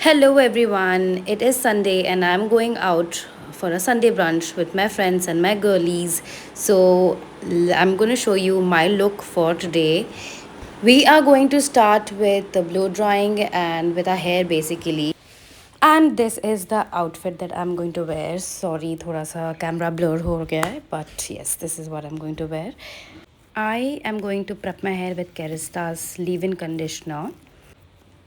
Hello everyone, it is Sunday and I'm going out for a Sunday brunch with my friends and my girlies. So I'm going to show you my look for today. We are going to start with the blow drying and with our hair basically. And this is the outfit that I'm going to wear. Sorry, thoda sa camera blur ho gaya hai, but yes, this is what I'm going to wear. I am going to prep my hair with Kerista's leave-in conditioner.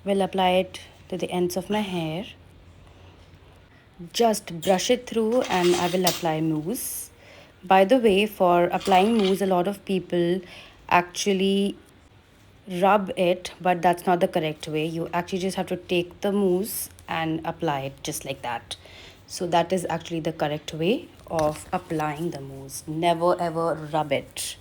Will apply it to the ends of my hair. Just brush it through and I will apply mousse. By the way, for applying mousse, a lot of people actually rub it, but that's not the correct way. You actually just have to take the mousse and apply it just like that. So that is actually the correct way of applying the mousse. Never ever rub it.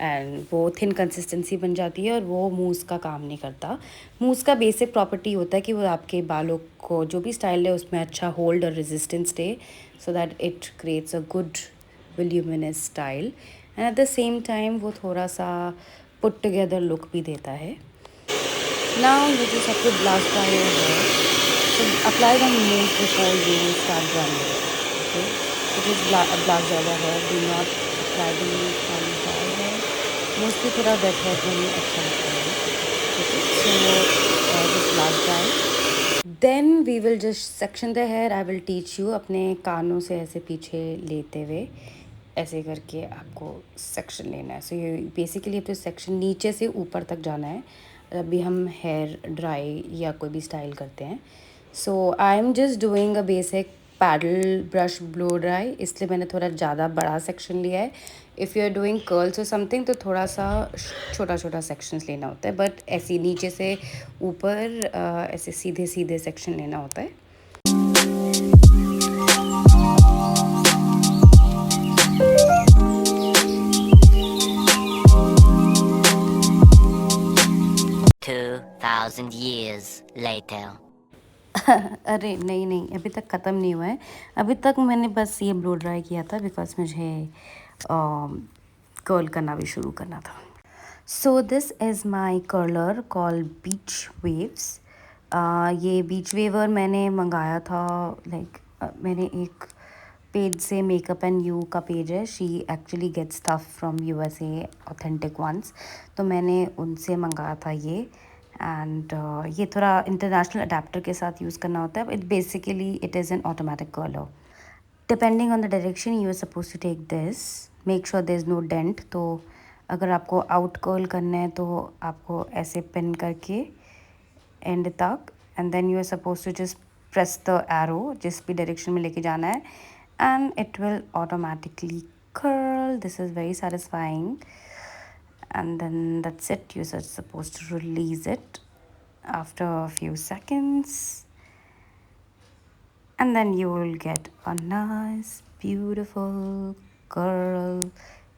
And वो thin consistency बन जाती है और वो मूस का काम नहीं करता. मूस का बेसिक प्रॉपर्टी होता है कि वो आपके बालों को जो भी स्टाइल है उसमें अच्छा होल्ड और रेजिस्टेंस दे, so that it creates a good voluminous style and at the same time वो थोड़ा सा पुट टुगेदर लुक भी देता है. Now you just have to blast dry your hair. So apply the mousse before you start drying it. Okay, so just blast dry the hair. Do not apply the mousse on dry hair. Mostly थोड़ा wet hair को ही अच्छा लगता है. Okay, so just blast dry. Then we will just section the hair. I will teach you. अपने कानों से ऐसे पीछे लेते हुए ऐसे करके आपको सेक्शन लेना है. सो ये बेसिकली अब तो सेक्शन नीचे से ऊपर तक जाना है. अभी हम हेयर ड्राई या कोई भी स्टाइल करते हैं. So I am just doing a basic paddle brush blow dry, इसलिए मैंने थोड़ा ज़्यादा बड़ा सेक्शन लिया है. If you are doing curls और समथिंग तो थोड़ा सा छोटा छोटा सेक्शंस लेना होता है, बट ऐसे नीचे से ऊपर ऐसे सीधे सीधे सेक्शन लेना होता है. 2,000 years later. अरे नहीं नहीं, अभी तक ख़त्म नहीं हुआ है. अभी तक मैंने बस ये ब्लो ड्राई किया था बिकॉज मुझे कर्ल करना भी शुरू करना था. So this is my curler call beach waves. ये बीच वेवर मैंने मंगाया था. मैंने एक पेज से मेकअप एंड यू का पेज है. She actually get stuff from USA authentic ones. तो मैंने उनसे मंगाया था ये. एंड ये थोड़ा इंटरनेशनल अडेप्टर के साथ यूज़ करना होता है. Basically it is an automatic curler. Depending on the direction you are suppose to take this. Make sure there is no dent. तो अगर आपको आउट कर्ल करना है तो आपको ऐसे पिन करके एंड तक, and then you are suppose to just press the arrow जिस भी डायरेक्शन में लेके जाना है, and it will automatically curl. This is very satisfying. And then that's it. You're supposed to release it after a few seconds, and then you will get a nice beautiful curl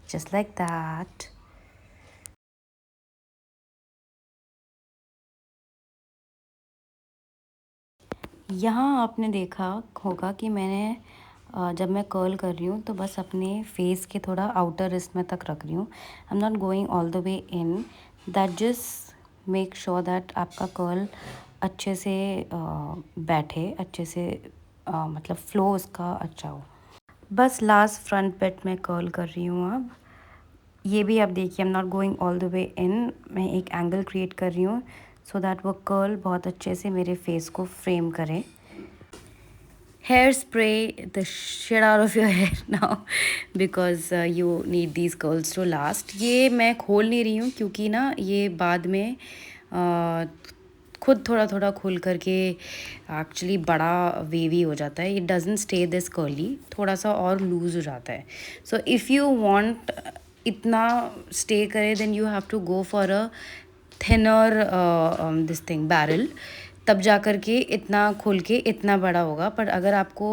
just like that. यहाँ आपने देखा होगा कि मैंने जब मैं curl कर रही हूँ तो बस अपने फेस के थोड़ा आउटर इसमें तक रख रही हूँ. आई am not going all the way in. That just make sure that आपका कर्ल अच्छे से बैठे, अच्छे से मतलब फ्लो उसका अच्छा हो. बस लास्ट फ्रंट बिट में कर्ल कर रही हूँ. अब ये भी आप देखिए, I am not going all the way in. मैं एक एंगल क्रिएट कर रही हूँ सो दैट वो कर्ल बहुत अच्छे से मेरे फेस को फ्रेम करे. Hair spray the shit out of your hair now because you need these curls to last. ये मैं खोल नहीं रही हूँ क्योंकि ना ये बाद में खुद थोड़ा थोड़ा खोल करके एक्चुअली बड़ा वेवी हो जाता है. It doesn't stay this curly, थोड़ा सा और लूज़ हो जाता है. सो इफ़ यू वांट इतना स्टे करे then you have to go for a thinner this thing barrel. तब जा कर के इतना खोल के इतना बड़ा होगा. पर अगर आपको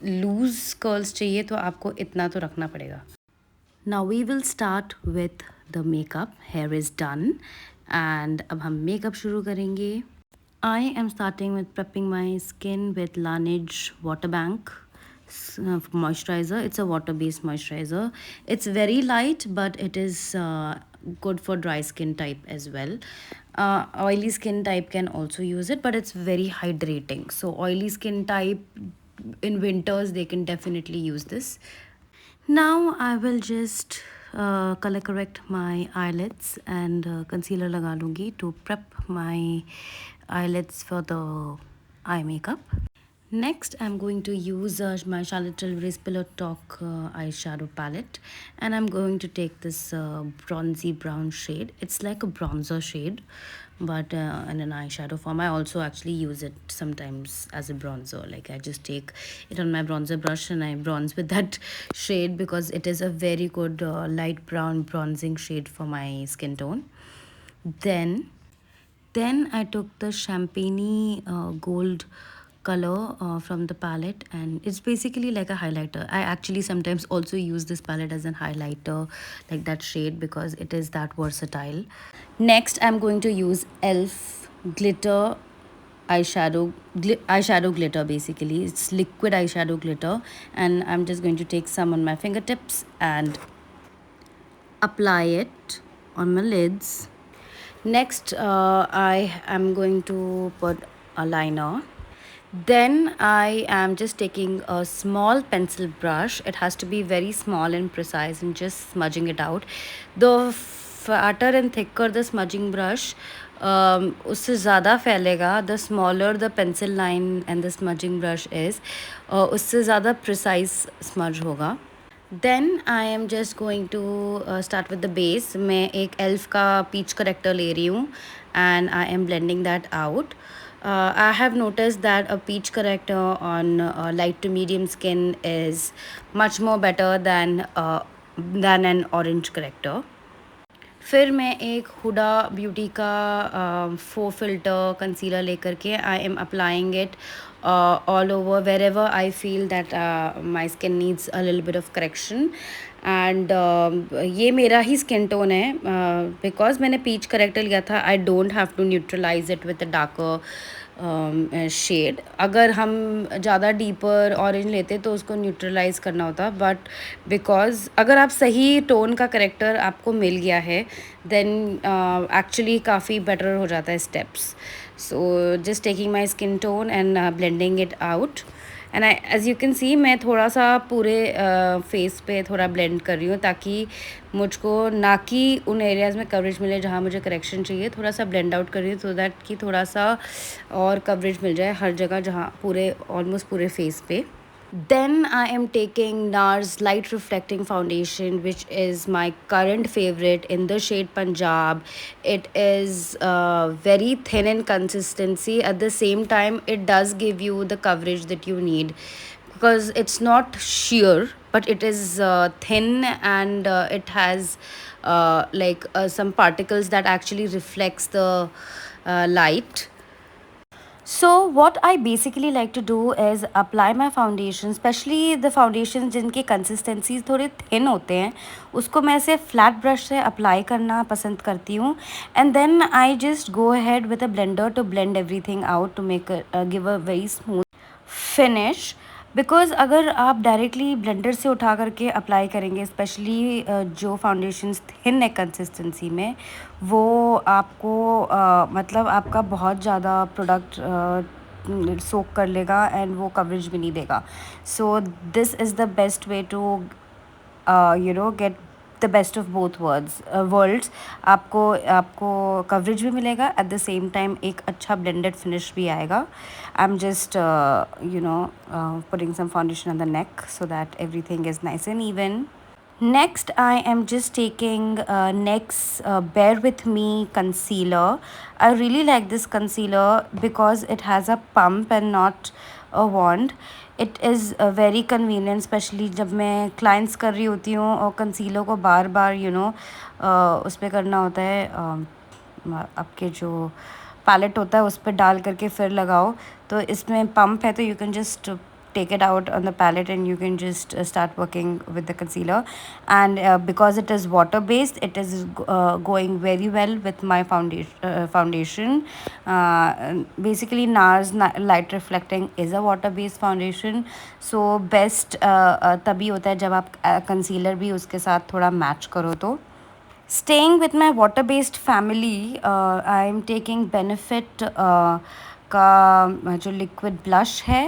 लूज़ कर्ल्स चाहिए तो आपको इतना तो रखना पड़ेगा. Now we will start with the makeup. Hair is done and अब हम मेकअप शुरू करेंगे. I am starting with prepping my skin with Laneige water bank moisturizer. It's a water based moisturizer. It's very light but it is good for dry skin type as well. Oily skin type can also use it, but it's very hydrating. So oily skin type in winters, they can definitely use this. Now I will just color correct my eyelids and concealer लगा लूँगी to prep my eyelids for the eye makeup. Next, I'm going to use my Charlotte Tilbury's Pillow Talk eyeshadow palette, and I'm going to take this bronzy brown shade. It's like a bronzer shade, but in an eyeshadow form. I also actually use it sometimes as a bronzer. Like I just take it on my bronzer brush and I bronze with that shade because it is a very good light brown bronzing shade for my skin tone. Then then I took the champagne gold color from the palette, and it's basically like a highlighter. I actually sometimes also use this palette as a highlighter, like that shade, because it is that versatile. Next, I'm going to use ELF glitter eyeshadow glitter. Basically, it's liquid eyeshadow glitter, and I'm just going to take some on my fingertips and apply it on my lids. Next, I am going to put a liner. Then I am just taking a small pencil brush. It has to be very small and precise, and just smudging it out. The fatter and thicker the smudging brush, उससे ज़्यादा फैलेगा. The smaller the pencil line and the smudging brush is, उससे ज़्यादा precise smudge होगा. Then I am just going to start with the base. मैं एक elf का peach corrector ले रही हूँ and I am blending that out. I have noticed that a peach corrector on light to medium skin is much more better than an orange corrector. फिर मैं एक Hooda beauty का फो फिल्टर कंसीलर लेकर के I am applying it all over wherever I feel that my skin needs a little bit of correction. And ये मेरा ही skin tone है बिकॉज मैंने पीच करेक्टर लिया था. I don't have to neutralize it with darker shade. अगर हम ज़्यादा डीपर ऑरेंज लेते तो उसको न्यूट्रलाइज करना होता, बट बिकॉज अगर आप सही टोन का करेक्टर आपको मिल गया है देन एक्चुअली काफ़ी बेटर हो जाता है steps. So just taking my skin tone and blending it out. And I as you can see मैं थोड़ा सा पूरे फेस पे थोड़ा ब्लेंड कर रही हूँ ताकि मुझको ना कि उन एरियाज़ में कवरेज मिले जहाँ मुझे करेक्शन चाहिए. थोड़ा सा ब्लेंड आउट कर रही हूँ सो दैट कि थोड़ा सा और कवरेज मिल जाए हर जगह जहाँ पूरे ऑलमोस्ट पूरे फेस पे. Then I am taking NARS Light Reflecting Foundation, which is my current favorite in the shade Punjab. It is very thin in consistency. At the same time, it does give you the coverage that you need because it's not sheer, but it is thin and it has some particles that actually reflects the light. So what I basically like to do is apply my foundation, especially the foundations जिनकी consistencies थोड़े thin होते हैं, उसको मैं ऐसे flat brush से apply करना पसंद करती हूँ. And then I just go ahead with a blender to blend everything out to make give a very smooth finish. Because अगर आप डायरेक्टली ब्लेंडर से उठा करके अप्लाई करेंगे, स्पेशली जो फाउंडेशंस थिन है कंसिस्टेंसी में, वो आपको मतलब आपका बहुत ज़्यादा प्रोडक्ट सोक कर लेगा एंड वो कवरेज भी नहीं देगा. So this is the best way to get the best of both worlds. आपको कवरेज भी मिलेगा, एट द सेम टाइम एक अच्छा ब्लेंडेड फिनिश भी आएगा. आई am just putting some foundation on the neck so that everything is nice and even. Next, I am just taking NYX Bare With Me concealer. I really like this concealer because it has a pump and not a wand. It is very convenient, especially जब मैं clients कर रही होती हूँ और concealer को बार बार उस पर करना होता है. आपके जो पैलेट होता है उस पर डाल करके फिर लगाओ. तो इसमें पंप है तो you can just take it out on the palette and you can just start working with the concealer. And because it is water based, it is going very well with my foundation. Basically NARS Light Reflecting is a water based foundation, so best तभी होता है जब आप concealer भी उसके साथ थोड़ा match करो. तो Staying with my water based family, I am taking Benefit का जो लिक्विड ब्लश है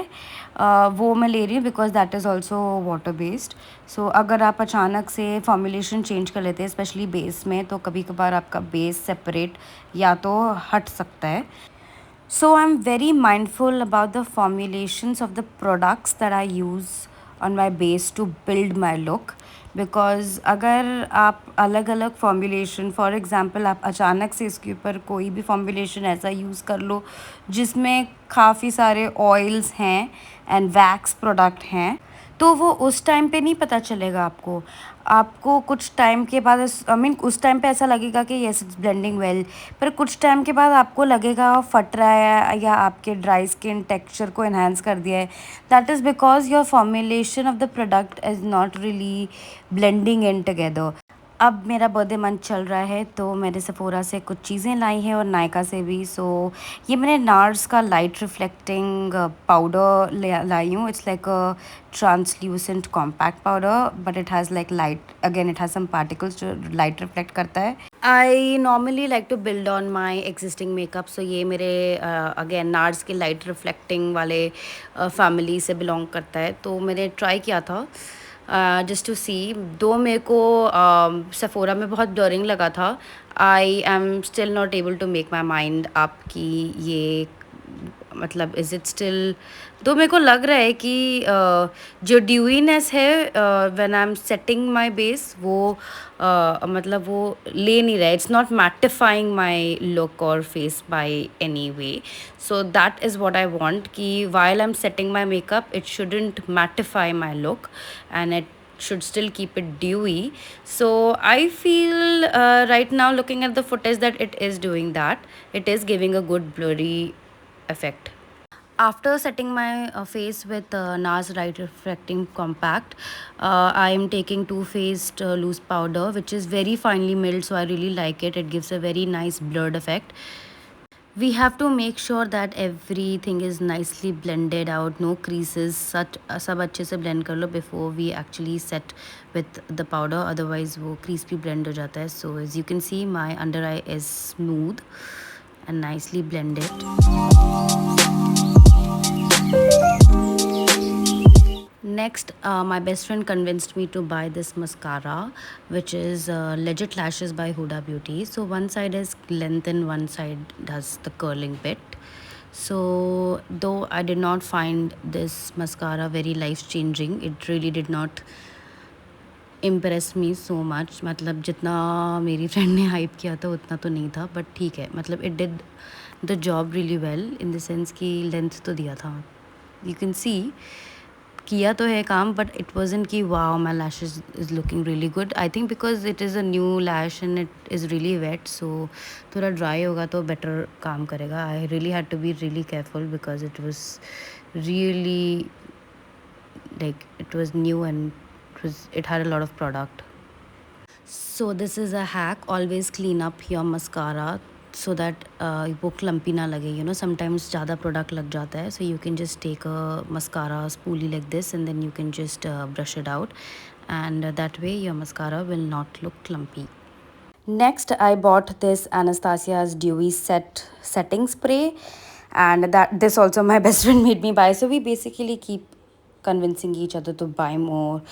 वो मैं ले रही हूँ because that is also water based. So अगर आप अचानक से फॉर्मुलेशन चेंज कर लेते हैं स्पेशली बेस में, तो कभी कभार आपका बेस सेपरेट या तो हट सकता है. So I'm very mindful about the formulations of the products that I use on my base to build my look. Because अगर आप अलग अलग फॉर्मुलेशन, फॉर एग्ज़ाम्पल आप अचानक से इसके ऊपर कोई भी फॉर्मुलेशन ऐसा यूज़ कर लो जिसमें काफ़ी सारे ऑयल्स हैं एंड वैक्स प्रोडक्ट हैं, तो वो उस टाइम पे नहीं पता चलेगा आपको. आपको कुछ टाइम के बाद उस टाइम पे ऐसा लगेगा कि येस इट्स ब्लेंडिंग वेल, पर कुछ टाइम के बाद आपको लगेगा फट रहा है या आपके ड्राई स्किन टेक्सचर को एनहांस कर दिया है. That is because your formulation of the product is not really blending in together. अब मेरा बर्थडे मंथ चल रहा है तो मैंने सेफोरा से कुछ चीज़ें लाई हैं और नायका से भी. सो ये मैंने नार्स का लाइट रिफ्लेक्टिंग पाउडर लाई हूँ. It's like a translucent compact powder but it has like light, again it has some particles जो लाइट रिफ्लेक्ट करता है. I normally like to build on my existing makeup. So ये मेरे again NARS के light reflecting वाले family से belong करता है. तो मैंने ट्राई किया था जस्ट टू सी. दो मेरे को सेफोरा में बहुत ब्लरिंग लगा था. I am still not able to make my mind up कि ये मतलब इज़ इट स्टिल. तो मेरे को लग रहा है कि जो ड्यूईनेस है when I am setting my base वो मतलब वो ले नहीं रहा है. It's not mattifying my look और face by any way. So that is what I want कि while I'm setting my makeup it shouldn't mattify my look and it should still keep it dewy. So I feel right now looking at the footage that it is doing that. It is giving a good blurry effect. After setting my face with NARS Light Reflecting Compact, I am taking Too Faced loose powder, which is very finely milled, so I really like it. It gives a very nice blurred effect. We have to make sure that everything is nicely blended out, no creases. Such सब अच्छे से blend कर लो before we actually set with the powder. Otherwise वो crease भी blend हो जाता है. So as you can see, my under eye is smooth and nicely blended. Next, my best friend convinced me to buy this mascara, which is Legit Lashes by Huda Beauty. So one side is length and one side does the curling bit. So though I did not find this mascara very life changing, it really did not impress me so much. मतलब जितना मेरी friend ने hype किया था उतना तो नहीं था, बट ठीक है. मतलब it did the job really well in the sense कि लेंथ तो दिया था. यू कैन सी किया तो है काम, बट इट वाजंट कि wow my lashes is looking really good. I think because it is a new lash and it is really wet, so थोड़ा ड्राई होगा तो बेटर काम करेगा. I really had to be really careful because it was really like it was new and it had a lot of product. So this is a hack. Always clean up your mascara so that वो clumpy ना लगे. You know, sometimes ज़्यादा product लग जाता है. So you can just take a mascara spoolie like this and then you can just brush it out, and that way your mascara will not look clumpy. Next, I bought this Anastasia's Dewy setting spray, and that this also my best friend made me buy. So we basically keep convincing each other to buy more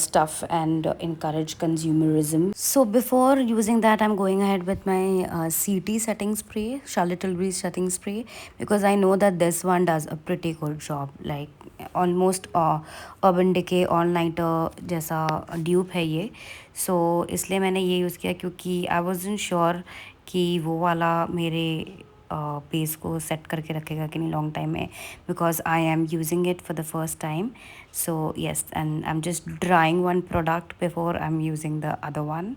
stuff and encourage consumerism. So before using that, I'm going ahead with my CT setting spray, Charlotte Tilbury's setting spray, because I know that this one does a pretty good job. Like almost Urban Decay All Nighter जैसा dupe है ये. So इसलिए मैंने ये use किया क्योंकि I wasn't sure कि वो वाला मेरे बेस को सेट करके रखेगा कि नहीं लॉन्ग टाइम में, because I am using it for the first time. So yes, and I am just drawing one product before I am using the other one.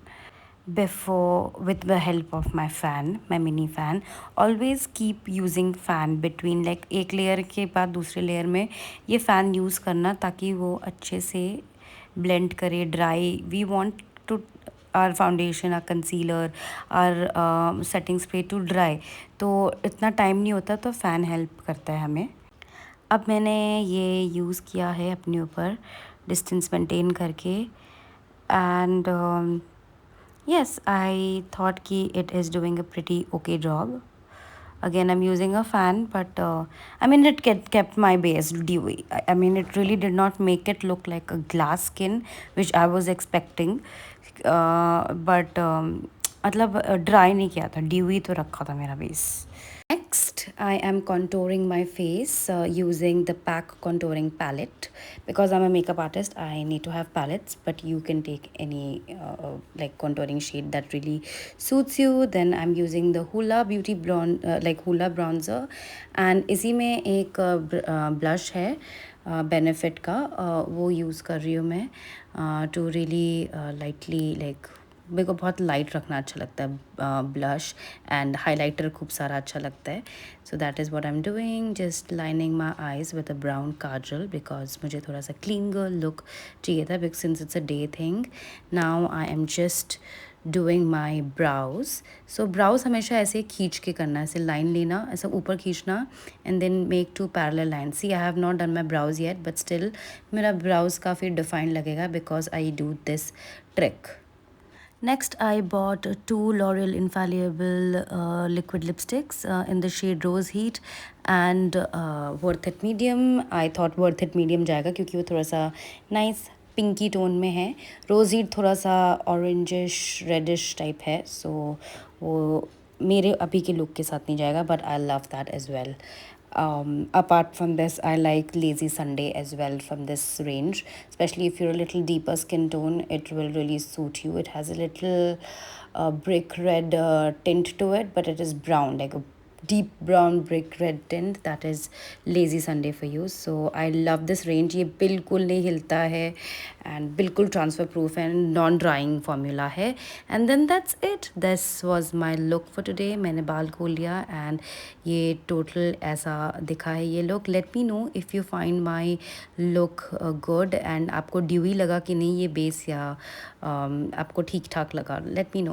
Before, with the help of my fan, my mini fan, always keep using fan between like एक layer के बाद दूसरे layer में ये fan use करना ताकि वो अच्छे से ब्लेंड करे dry. We want to our foundation, our concealer, our setting spray to dry. तो इतना टाइम नहीं होता, तो फ़ैन हेल्प करता है हमें. अब मैंने ये यूज़ किया है अपने ऊपर डिस्टेंस मेंटेन करके, and Yes, I thought ki it is doing a pretty okay job. Again, I'm using a fan, but I mean, it kept my base dewy. I mean, it really did not make it look like a glass skin, which I was expecting. But मतलब dry नहीं किया था, dewy तो रखा था मेरा base. Next, I am contouring my face using the PAC contouring palette. Because I'm a makeup artist, I need to have palettes, but you can take any like contouring shade that really suits you. Then I'm using the Hoola Beauty like Hoola bronzer, and इसी में एक blush है benefit का, वो use कर रही हूँ मैं to really lightly like मेरे को बहुत लाइट रखना अच्छा लगता है. ब्लश एंड हाइलाइटर खूब सारा अच्छा लगता है. So that is what I am doing, just lining my eyes with a brown kajal because मुझे थोड़ा सा क्लीन गर्ल लुक चाहिए था because since it's a day thing. Now I am just doing my brows. So brows हमेशा ऐसे खींच के करना है, ऐसे लाइन लेना, ऐसा ऊपर खींचना and then make 2 parallel line. See I have not done my brows yet, but still मेरा ब्राउज काफ़ी डिफाइंड लगेगा because I do this trick. Next, I bought 2 L'Oreal Infallible liquid lipsticks in the shade Rose Heat and Worth It Medium. I thought Worth It Medium जाएगा क्योंकि वो थोड़ा सा nice Pinky tone में है. रोज़ हीट थोड़ा सा ऑरेंजिश रेडिश टाइप है, सो वो मेरे अभी के लुक के साथ नहीं जाएगा, but I love that as well. Apart from this, I like Lazy Sunday as well from this range, especially if you're a little deeper skin tone, it will really suit you. It has a little brick red tint to it, but it is brown, like a deep brown brick red tint. That is Lazy Sunday for you. So I love this range. ये बिल्कुल नहीं हिलता है and बिल्कुल transfer proof and non drying formula है. And then that's it. This was my look for today. मैंने बाल खोल लिया and ये total ऐसा दिखा है ये look. Let me know if you find my look good and आपको dewy लगा कि नहीं ये base, या आपको ठीक ठाक लगा. Let me know.